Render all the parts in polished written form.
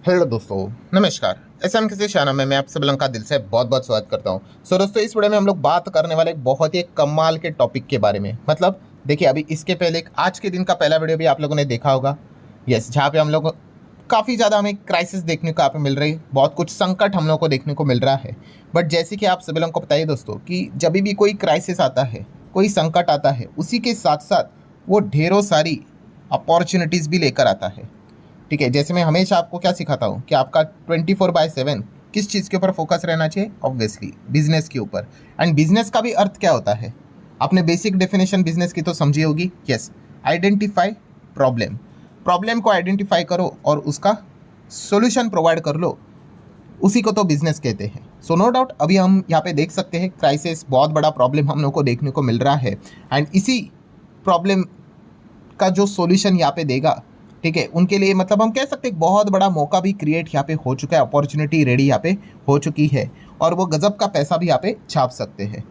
Hello दोस्तों, नमस्कार। SM किसी चैनल में मैं आप सब लोगों का दिल से बहुत बहुत स्वागत करता हूं। दोस्तों, इस वीडियो में हम लोग बात करने वाले एक बहुत ही कमाल के टॉपिक के बारे में। मतलब देखिए, अभी इसके पहले आज के दिन का पहला वीडियो भी आप लोगों ने देखा होगा। यस, जहाँ पे हम लोग काफ़ी ज़्यादा हमें क्राइसिस देखने को यहाँ पे मिल रही है, बहुत कुछ संकट हम लोग को देखने को मिल रहा है। बट जैसे कि आप सभी लोगों को बताइए दोस्तों कि जब भी कोई क्राइसिस आता है, कोई संकट आता है, उसी के साथ साथ वो ढेरों सारी अपॉर्चुनिटीज़ भी लेकर आता है। ठीक है, जैसे मैं हमेशा आपको क्या सिखाता हूँ कि आपका 24/7 किस चीज़ के ऊपर फोकस रहना चाहिए। ऑब्वियसली बिजनेस के ऊपर। एंड बिजनेस का भी अर्थ क्या होता है, आपने बेसिक डेफिनेशन बिजनेस की तो समझी होगी। Yes, identify problem. प्रॉब्लम को आइडेंटिफाई करो और उसका सोल्यूशन प्रोवाइड कर लो, उसी को तो बिजनेस कहते हैं। सो नो डाउट अभी हम यहाँ पे देख सकते हैं क्राइसिस, बहुत बड़ा प्रॉब्लम हम लोग को देखने को मिल रहा है। एंड इसी प्रॉब्लम का जो सॉल्यूशन यहाँ पे देगा, ठीक है, उनके लिए मतलब हम कह सकते हैं बहुत बड़ा मौका भी क्रिएट यहाँ पे हो चुका है, अपॉर्चुनिटी रेडी यहाँ पे हो चुकी है और वो गजब का पैसा भी यहाँ पे छाप सकते हैं।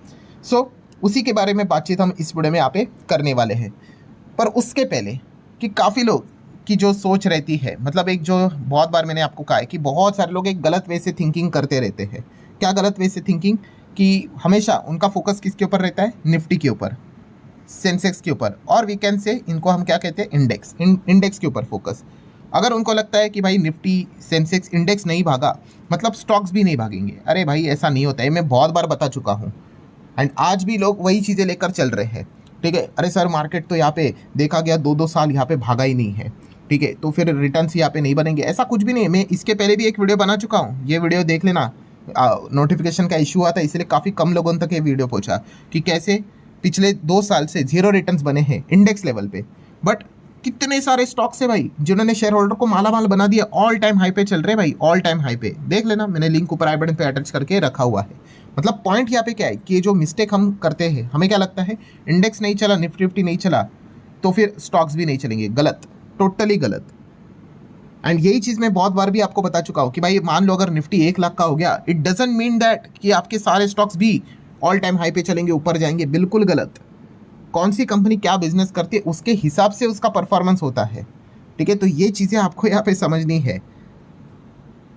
सो उसी के बारे में बातचीत हम इस वीडियो में यहाँ पे करने वाले हैं। पर उसके पहले कि काफ़ी लोग की जो सोच रहती है, मतलब एक जो बहुत बार मैंने आपको कहा है कि बहुत सारे लोग एक गलत वे से थिंकिंग करते रहते हैं। क्या गलत वे से थिंकिंग? कि हमेशा उनका फोकस किसके ऊपर रहता है? निफ्टी के ऊपर, सेंसेक्स के ऊपर, और वी कैन से इनको हम क्या कहते हैं? इंडेक्स। इंडेक्स के ऊपर फोकस। अगर उनको लगता है कि भाई निफ्टी, सेंसेक्स, इंडेक्स नहीं भागा मतलब स्टॉक्स भी नहीं भागेंगे, अरे भाई ऐसा नहीं होता है, मैं बहुत बार बता चुका हूँ। एंड आज भी लोग वही चीज़ें लेकर चल रहे हैं। ठीक है, अरे सर मार्केट तो यहाँ पे देखा गया 2-2 साल यहाँ पे भागा ही नहीं है, ठीक है, तो फिर रिटर्न्स यहाँ पे नहीं बनेंगे। ऐसा कुछ भी नहीं है। मैं इसके पहले भी एक वीडियो बना चुका हूँ, ये वीडियो देख लेना। नोटिफिकेशन का इशू आता है, इसलिए काफ़ी कम लोगों तक ये वीडियो पहुँचा कि कैसे पिछले 2 साल से 0 रिटर्न्स बने हैं इंडेक्स लेवल पे। बट कितने सारे स्टॉक्स है भाई जिन्होंने शेयर होल्डर को माला माल बना दिया। ऑल टाइम हाई पे चल रहे हैं भाई, ऑल टाइम हाई पे। देख लेना, मैंने लिंक ऊपर आई बटन पे अटैच करके रखा हुआ है। मतलब पॉइंट यहाँ पे क्या है कि ये जो मिस्टेक हम करते हैं, हमें क्या लगता है इंडेक्स नहीं चला, निफ्टी नहीं चला तो फिर स्टॉक्स भी नहीं चलेंगे। गलत, टोटली गलत। एंड यही चीज़ मैं बहुत बार भी आपको बता चुका हूँ कि भाई मान लो अगर निफ्टी 1 लाख का हो गया, इट डजंट मीन दैट कि आपके सारे स्टॉक्स भी ऑल टाइम हाई पे चलेंगे, ऊपर जाएंगे। बिल्कुल गलत। कौन सी कंपनी क्या बिजनेस करती है उसके हिसाब से उसका परफॉर्मेंस होता है। ठीक है, तो ये चीज़ें आपको यहाँ पे समझनी है।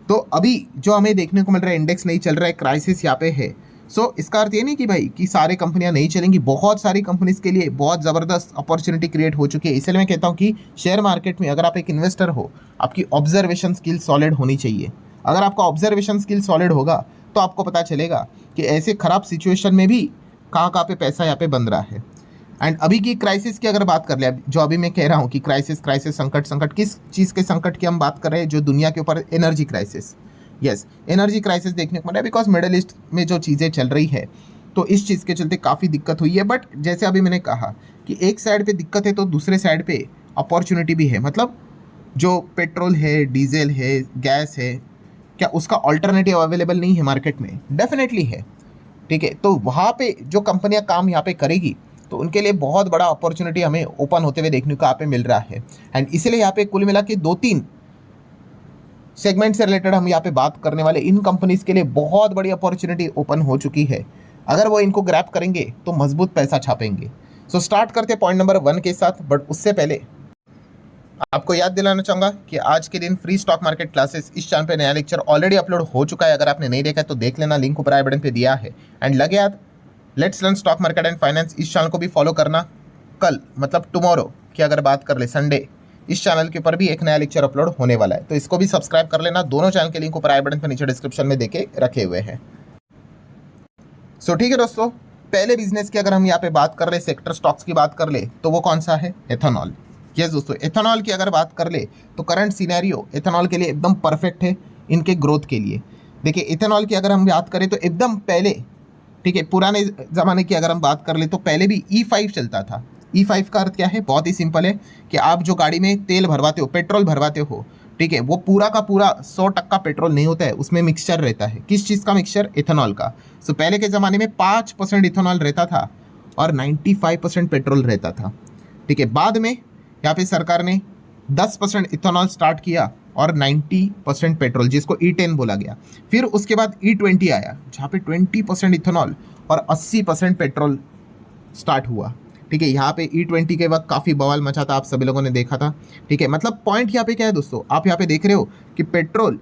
तो अभी जो हमें देखने को मिल रहा है, इंडेक्स नहीं चल रहा है, क्राइसिस यहाँ पे है। सो इसका अर्थ ये नहीं कि भाई कि सारे कंपनियां नहीं चलेंगी। बहुत सारी कंपनीज के लिए बहुत ज़बरदस्त अपॉर्चुनिटी क्रिएट हो चुकी है। इसलिए मैं कहता हूँ कि शेयर मार्केट में अगर आप एक इन्वेस्टर हो, आपकी ऑब्जर्वेशन स्किल सॉलिड होनी चाहिए। अगर आपका ऑब्जर्वेशन स्किल सॉलिड होगा तो आपको पता चलेगा कि ऐसे खराब सिचुएशन में भी कहाँ कहाँ पे पैसा यहाँ पे बन रहा है। एंड अभी की क्राइसिस की अगर बात कर ले, जो अभी मैं कह रहा हूँ कि क्राइसिस क्राइसिस संकट संकट, किस चीज़ के संकट की हम बात कर रहे हैं? जो दुनिया के ऊपर energy crisis. Yes, energy crisis देखने को मिला है बिकॉज मिडल ईस्ट में जो चीज़ें चल रही है, तो इस चीज़ के चलते काफ़ी दिक्कत हुई है। बट जैसे अभी मैंने कहा कि एक साइड पे दिक्कत है तो दूसरे साइड पे अपॉर्चुनिटी भी है। मतलब जो पेट्रोल है, डीजल है, गैस है, क्या उसका ऑल्टरनेटिव अवेलेबल नहीं है मार्केट में? डेफिनेटली है। ठीक है, तो वहाँ पे जो कंपनियां काम यहाँ पे करेगी तो उनके लिए बहुत बड़ा अपॉर्चुनिटी हमें ओपन होते हुए देखने को यहाँ पे मिल रहा है। एंड इसीलिए यहाँ पे कुल मिला के 2-3 सेगमेंट से रिलेटेड हम यहाँ पे बात करने वाले। इन कंपनीज के लिए बहुत बड़ी अपॉर्चुनिटी ओपन हो चुकी है। अगर वो इनको ग्रैब करेंगे तो मजबूत पैसा छापेंगे। सो स्टार्ट करते हैं पॉइंट नंबर 1 के साथ। बट उससे पहले आपको याद दिलाना चाहूँगा कि आज के दिन फ्री स्टॉक मार्केट क्लासेस इस चैनल पे नया लेक्चर ऑलरेडी अपलोड हो चुका है। अगर आपने नहीं देखा है तो देख लेना, लिंक ऊपर आई बटन पे दिया है। एंड लगे याद, let's learn stock market and finance, इस चैनल को भी फॉलो करना। कल मतलब टुमारो की अगर बात कर ले, संडे, इस चैनल के ऊपर भी एक नया लेक्चर अपलोड होने वाला है, तो इसको भी सब्सक्राइब कर लेना। दोनों चैनल के लिंक ऊपर आई बटन पे नीचे डिस्क्रिप्शन में देके रखे हुए हैं। सो ठीक है दोस्तों, पहले बिजनेस की अगर हम यहाँ पे बात कर ले, सेक्टर स्टॉक्स की बात कर ले, तो वो कौन सा है? एथेनॉल। यस दोस्तों, एथेनॉल की अगर बात कर ले तो करंट सिनेरियो एथेनॉल के लिए एकदम परफेक्ट है इनके ग्रोथ के लिए। देखिए, एथेनॉल की अगर हम बात करें तो एकदम पहले, ठीक है, पुराने ज़माने की अगर हम बात कर ले तो पहले भी E5 चलता था। E5 का अर्थ क्या है? बहुत ही सिंपल है कि आप जो गाड़ी में तेल भरवाते हो, पेट्रोल भरवाते हो, ठीक है, वो पूरा का पूरा 100% पेट्रोल नहीं होता है, उसमें मिक्सचर रहता है। किस चीज़ का मिक्सचर? एथेनॉल का। सो पहले के ज़माने में 5% इथेनॉल रहता था और 95% पेट्रोल रहता था। ठीक है, बाद में यहाँ पे सरकार ने 10% इथेनॉल स्टार्ट किया और 90% पेट्रोल, जिसको E10 बोला गया। फिर उसके बाद E20 आया, जहाँ पे 20% इथेनॉल और 80% पेट्रोल स्टार्ट हुआ। ठीक है, यहाँ पे E20 के वक्त काफ़ी बवाल मचा था, आप सभी लोगों ने देखा था। ठीक है, मतलब पॉइंट यहाँ पे क्या है दोस्तों, आप यहाँ पे देख रहे हो कि पेट्रोल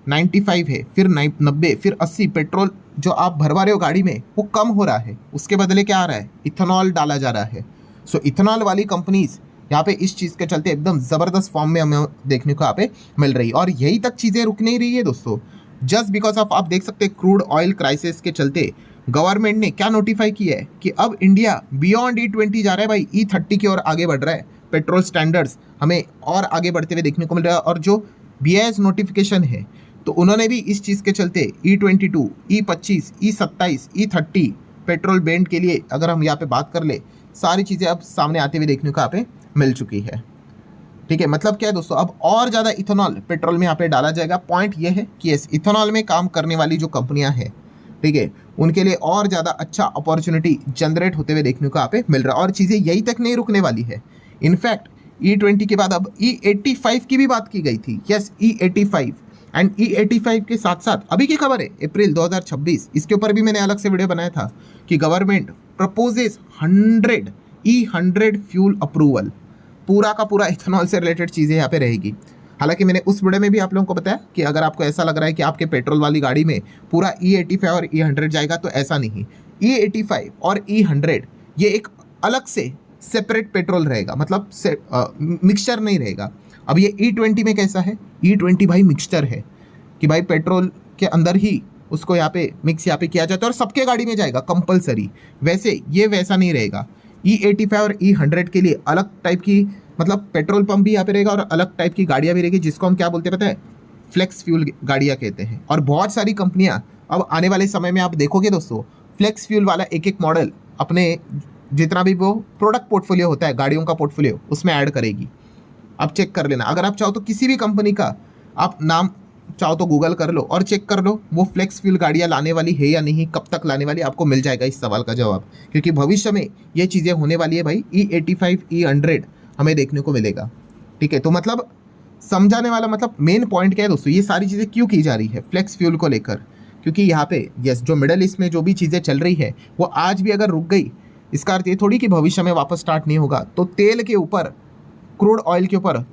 95 है, फिर 90, फिर 80 पेट्रोल जो आप भरवा रहे हो गाड़ी में वो कम हो रहा है, उसके बदले क्या आ रहा है, इथेनॉल डाला जा रहा है। सो इथेनॉल वाली कंपनीज यहाँ पे इस चीज़ के चलते एकदम ज़बरदस्त फॉर्म में हमें देखने को यहाँ पे मिल रही है। और यही तक चीज़ें रुक नहीं रही है दोस्तों, जस्ट बिकॉज ऑफ आप देख सकते हैं क्रूड ऑयल क्राइसिस के चलते गवर्नमेंट ने क्या नोटिफाई किया है कि अब इंडिया बियॉन्ड E20 जा रहा है भाई, E30 की ओर आगे बढ़ रहा है। पेट्रोल स्टैंडर्ड्स हमें और आगे बढ़ते हुए देखने को मिल रहा है। और जो BIS नोटिफिकेशन है तो उन्होंने भी इस चीज़ के चलते E22, E25, E27, E30 petrol band के लिए अगर हम यहाँ पे बात कर ले, सारी चीज़ें अब सामने आते हुए देखने को यहाँ पे मिल चुकी है। ठीक है, मतलब क्या है दोस्तों, अब और ज़्यादा इथेनॉल पेट्रोल में यहाँ पे डाला जाएगा। पॉइंट ये है कि इस इथेनॉल में काम करने वाली जो कंपनियां हैं, ठीक है, उनके लिए और ज़्यादा अच्छा अपॉर्चुनिटी जनरेट होते हुए देखने को यहाँ पे मिल रहा है। और चीज़ें यही तक नहीं रुकने वाली है, इनफैक्ट E20 के बाद अब E85 की भी बात की गई थी। यस, E85 एंड E85 के साथ साथ अभी की खबर है अप्रैल 2026, इसके ऊपर भी मैंने अलग से वीडियो बनाया था कि government proposes 100 E100 fuel approval, पूरा का पूरा इथेनॉल से रिलेटेड चीज़ें यहाँ पे रहेगी। हालांकि मैंने उस वीडियो में भी आप लोगों को बताया कि अगर आपको ऐसा लग रहा है कि आपके पेट्रोल वाली गाड़ी में पूरा E85 और E100 जाएगा, तो ऐसा नहीं। E85 और E100 ये एक अलग से सेपरेट पेट्रोल रहेगा, मतलब मिक्सचर नहीं रहेगा। अब ये E20 में कैसा है, E20 भाई मिक्सचर है कि भाई पेट्रोल के अंदर ही उसको यहाँ पे मिक्स यहाँ पे किया जाता है और सबके गाड़ी में जाएगा कंपलसरी। वैसे ये वैसा नहीं रहेगा। E85 और E100 के लिए अलग टाइप की, मतलब पेट्रोल पंप भी यहाँ पे रहेगा और अलग टाइप की गाड़ियाँ भी रहेगी, जिसको हम क्या बोलते हैं पता है, फ्लेक्स फ्यूल गाड़ियाँ कहते हैं। और बहुत सारी कंपनियाँ अब आने वाले समय में आप देखोगे दोस्तों, फ्लेक्स फ्यूल वाला एक एक मॉडल अपने जितना भी वो प्रोडक्ट पोर्टफोलियो होता है, गाड़ियों का पोर्टफोलियो, उसमें ऐड करेगी। आप चेक कर लेना, अगर आप चाहो तो किसी भी कंपनी का आप नाम चाहो तो गूगल कर लो और चेक कर लो वो फ्लेक्स फ्यूल गाड़ियाँ लाने वाली है या नहीं, कब तक लाने वाली, आपको मिल जाएगा इस सवाल का जवाब। क्योंकि भविष्य में ये चीज़ें होने वाली है भाई, E85 E100 हमें देखने को मिलेगा। ठीक है, तो मतलब समझाने वाला मतलब मेन पॉइंट क्या है दोस्तों, ये सारी चीज़ें क्यों की जा रही है फ्लेक्स फ्यूल को लेकर, क्योंकि यहाँ पे यस जो मिडल ईस्ट में जो भी चीज़ें चल रही है वो आज भी अगर रुक गई, इसका अर्थ ये थोड़ी कि भविष्य में वापस स्टार्ट नहीं होगा। तो तेल के ऊपर, क्रूड ऑयल के ऊपर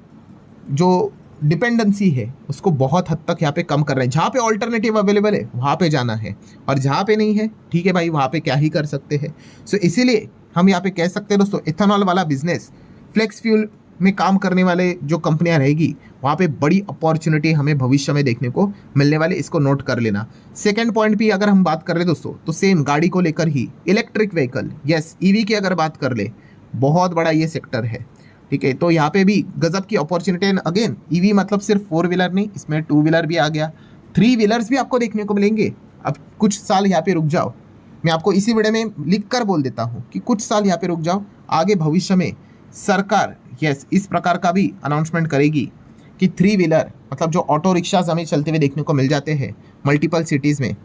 जो डिपेंडेंसी है उसको बहुत हद तक यहाँ पे कम कर रहे हैं। जहाँ पे ऑल्टरनेटिव अवेलेबल है वहाँ पे जाना है, और जहाँ पे नहीं है ठीक है भाई, वहाँ पे क्या ही कर सकते हैं। सो इसीलिए हम यहाँ पे कह सकते हैं दोस्तों, इथेनॉल वाला बिजनेस, फ्लेक्स फ्यूल में काम करने वाले जो कंपनियां रहेगी वहाँ पे बड़ी अपॉर्चुनिटी हमें भविष्य में देखने को मिलने वाले, इसको नोट कर लेना। सेकंड पॉइंट भी अगर हम बात कर ले दोस्तों, तो सेम गाड़ी को लेकर ही इलेक्ट्रिक व्हीकल, यस EV की अगर बात कर ले, बहुत बड़ा ये सेक्टर है। ठीक है, तो यहाँ पे भी गजब की अपॉर्चुनिटी है। अगेन EV मतलब सिर्फ 4 व्हीलर नहीं, इसमें 2 व्हीलर भी आ गया, 3 व्हीलर्स भी आपको देखने को मिलेंगे। अब कुछ साल यहाँ पे रुक जाओ, मैं आपको इसी वीडियो में लिख कर बोल देता हूँ कि कुछ साल यहाँ पे रुक जाओ, आगे भविष्य में सरकार यस इस प्रकार का भी अनाउंसमेंट करेगी कि 3 व्हीलर मतलब जो ऑटो रिक्शाज हमें चलते हुए देखने को मिल जाते हैं मल्टीपल सिटीज़ में,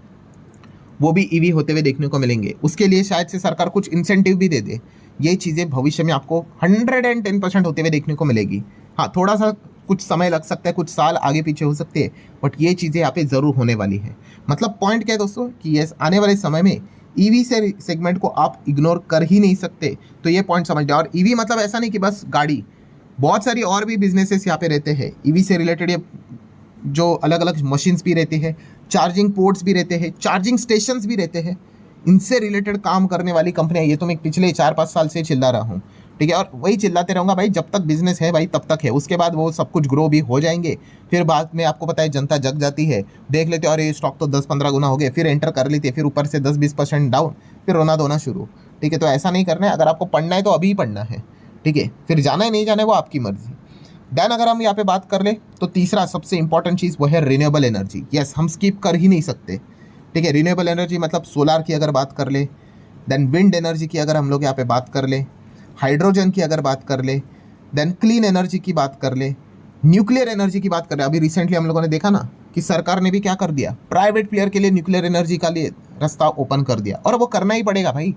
वो भी EV होते हुए देखने को मिलेंगे। उसके लिए शायद से सरकार कुछ इंसेंटिव भी दे दे। ये चीज़ें भविष्य में आपको 110% होते हुए देखने को मिलेगी। हाँ, थोड़ा सा कुछ समय लग सकता है, कुछ साल आगे पीछे हो सकते हैं, बट ये चीज़ें यहाँ पे ज़रूर होने वाली है। मतलब पॉइंट क्या है दोस्तों कि ये आने वाले समय में EV से सेगमेंट को आप इग्नोर कर ही नहीं सकते। तो ये पॉइंट समझ जाओ। और EV मतलब ऐसा नहीं कि बस गाड़ी, बहुत सारी और भी बिजनेसेस यहाँ पे रहते हैं EV से रिलेटेड। ये जो अलग अलग मशीन्स भी रहते हैं, चार्जिंग पोर्ट्स भी रहते हैं, चार्जिंग स्टेशंस भी रहते हैं, इनसे रिलेटेड काम करने वाली कंपनियां, ये तो मैं पिछले 4-5 साल से चिल्ला रहा हूँ। ठीक है, और वही चिल्लाते रहूँगा भाई, जब तक बिजनेस है भाई तब तक है, उसके बाद वो सब कुछ ग्रो भी हो जाएंगे। फिर बाद में आपको पता है जनता जग जाती है, देख लेते और ये स्टॉक तो 10-15 गुना हो गए, फिर एंटर कर लेते हैं, फिर ऊपर से 10-20% डाउन, फिर रोना धोना शुरू। ठीक है, तो ऐसा नहीं करना है। अगर आपको पढ़ना है तो अभी ही पढ़ना है, ठीक है, फिर जाना है नहीं जाना है वो आपकी मर्जी। देन अगर हम यहाँ पे बात कर ले तो तीसरा सबसे इंपॉर्टेंट चीज़ वो है रिन्यूएबल एनर्जी। यस, हम स्किप कर ही नहीं सकते। ठीक है, रिन्यूएबल एनर्जी मतलब सोलार की अगर बात कर ले, देन विंड एनर्जी की अगर हम लोग यहाँ पे बात कर ले, हाइड्रोजन की अगर बात कर ले, देन क्लीन एनर्जी की बात कर ले, न्यूक्लियर एनर्जी की बात कर ले। अभी रिसेंटली हम लोगों ने देखा ना कि सरकार ने भी क्या कर दिया, प्राइवेट प्लेयर के लिए न्यूक्लियर एनर्जी का लिए रास्ता ओपन कर दिया, और वो करना ही पड़ेगा भाई।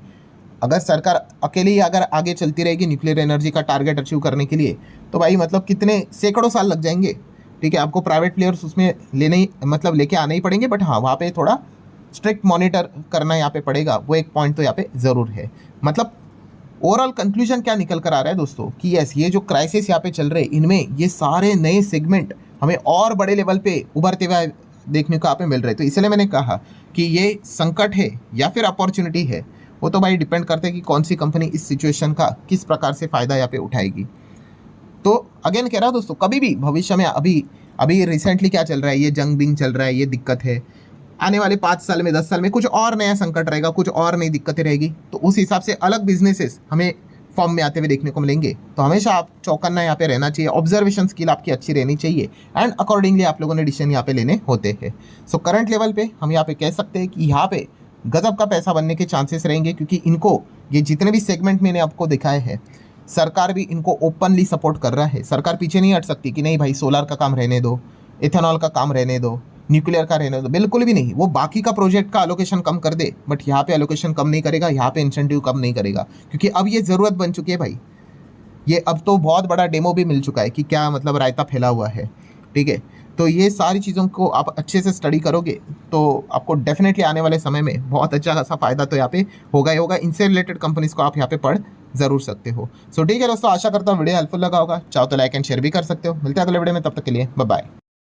अगर सरकार अकेले ही अगर आगे चलती रहेगी न्यूक्लियर एनर्जी का टारगेट अचीव करने के लिए, तो भाई मतलब कितने सैकड़ों साल लग जाएंगे। ठीक है, आपको प्राइवेट प्लेयर्स उसमें लेने ही मतलब लेके आने ही पड़ेंगे, बट हाँ वहाँ पे थोड़ा स्ट्रिक्ट मॉनिटर करना यहाँ पे पड़ेगा। वो एक पॉइंट तो यहाँ पे ज़रूर है। मतलब ओवरऑल कंक्लूजन क्या निकल कर आ रहा है दोस्तों कि यस, ये जो क्राइसिस यहाँ पे चल रहे हैं, इनमें ये सारे नए सेगमेंट हमें और बड़े लेवल पे उभरते हुए देखने को यहाँ पे मिल रहे हैं। तो इसलिए मैंने कहा कि ये संकट है या फिर अपॉर्चुनिटी है, वो तो भाई डिपेंड करते हैं कि कौन सी कंपनी इस सिचुएशन का किस प्रकार से फ़ायदा यहाँ पे उठाएगी। तो अगेन कह रहा हूँ दोस्तों, कभी भी भविष्य में अभी अभी रिसेंटली क्या चल रहा है, ये जंग बिंग चल रहा है, ये दिक्कत है, आने वाले 5 साल में 10 साल में कुछ और नया संकट रहेगा, कुछ और नई दिक्कतें रहेगी, तो उस हिसाब से अलग बिजनेसेस हमें फॉर्म में आते हुए देखने को मिलेंगे। तो हमेशा आप चौकन्ना यहाँ पे रहना चाहिए, ऑब्जर्वेशन स्किल आपकी अच्छी रहनी चाहिए एंड अकॉर्डिंगली आप लोगों ने डिसीजन यहाँ पे लेने होते हैं। सो करंट लेवल पे हम यहाँ पे कह सकते हैं कि यहाँ पे गजब का पैसा बनने के चांसेस रहेंगे, क्योंकि इनको ये जितने भी सेगमेंट मैंने आपको दिखाए हैं, सरकार भी इनको ओपनली सपोर्ट कर रहा है। सरकार पीछे नहीं हट सकती कि नहीं भाई सोलर का काम रहने दो, इथेनॉल का काम रहने दो, न्यूक्लियर का रहने दो, बिल्कुल भी नहीं। वो बाकी का प्रोजेक्ट का एलोकेशन कम कर दे, बट यहाँ पे एलोकेशन कम नहीं करेगा, यहाँ पे इंसेंटिव कम नहीं करेगा, क्योंकि अब ये ज़रूरत बन चुकी है भाई। ये अब तो बहुत बड़ा डेमो भी मिल चुका है कि क्या मतलब रायता फैला हुआ है, ठीक है। तो ये सारी चीज़ों को आप अच्छे से स्टडी करोगे तो आपको डेफिनेटली आने वाले समय में बहुत अच्छा खासा फ़ायदा तो यहाँ पे होगा ही होगा। इनसे रिलेटेड कंपनीज को आप यहाँ पे पढ़ ज़रूर सकते हो। सो ठीक है दोस्तों, आशा करता हूँ वीडियो हेल्पफुल लगा होगा। चाहो तो लाइक एंड शेयर भी कर सकते हो। मिलते हैं अगले वीडियो में, तब तक के लिए बाय बाय।